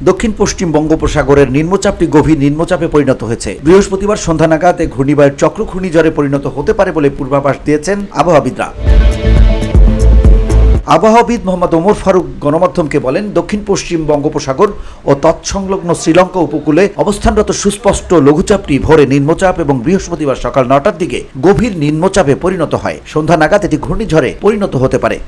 দক্ষিণ পশ্চিম বঙ্গোপসাগরের নিম্নচাপটি গভীর নিম্নচাপে পরিণত হয়েছে। বৃহস্পতিবার সন্ধ্যা নাগাদ এই ঘূর্ণিবায়ুর চক্র ঘূর্ণিঝড়ে পরিণত হতে পারে বলে পূর্বাভাস দিয়েছেন আবহাওয়াবিদরা। আবহাওয়াবিদ মোহাম্মদ ওমর ফারুক গণমাধ্যমকে বলেন, দক্ষিণ পশ্চিম বঙ্গোপসাগর ও তৎসংলগ্ন শ্রীলঙ্কা উপকূলে অবস্থানরত সুস্পষ্ট লঘুচাপটি ভোরে নিম্নচাপ এবং বৃহস্পতিবার সকাল 9টার দিকে গভীর নিম্নচাপে পরিণত হয়। সন্ধ্যা নাগাদ এটি ঘূর্ণিঝড়ে পরিণত হতে পারে।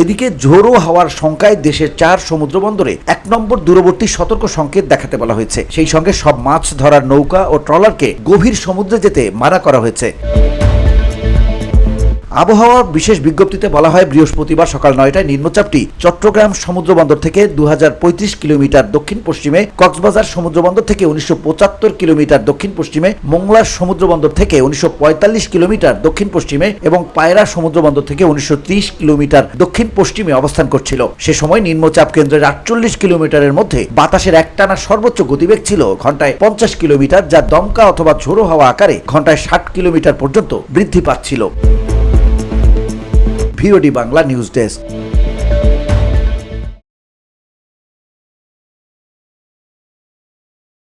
এদিকে ঝোড়ো হাওয়ার শঙ্কায় দেশের 4 সমুদ্রবন্দরে 1 নম্বর দূরবর্তী সতর্ক সংকেত দেখাতে বলা হয়েছে। সেই সঙ্গে সব মাছ ধরার নৌকা ও ট্রলারকে গভীর সমুদ্রে যেতে মানা করা হয়েছে। আবহাওয়ার বিশেষ বিজ্ঞপ্তিতে বলা হয়, বৃহস্পতিবার সকাল 9টায় নিম্নচাপটি চট্টগ্রাম সমুদ্রবন্দর থেকে 2035 কিলোমিটার দক্ষিণ পশ্চিমে, কক্সবাজার সমুদ্রবন্দর থেকে 1975 কিলোমিটার দক্ষিণ পশ্চিমে, মোংলা সমুদ্রবন্দর থেকে 1945 কিলোমিটার দক্ষিণ পশ্চিমে এবং পায়রা সমুদ্রবন্দর থেকে 1930 কিলোমিটার দক্ষিণ পশ্চিমে অবস্থান করছিল। সে সময় নিম্নচাপ কেন্দ্রের 48 কিলোমিটারের মধ্যে বাতাসের একটানা সর্বোচ্চ গতিবেগ ছিল ঘন্টায় 50 কিলোমিটার, যা দমকা অথবা ঝোড়ো হাওয়া আকারে ঘন্টায় 60 কিলোমিটার পর্যন্ত বৃদ্ধি পাচ্ছিল। VOD Bangla news desk.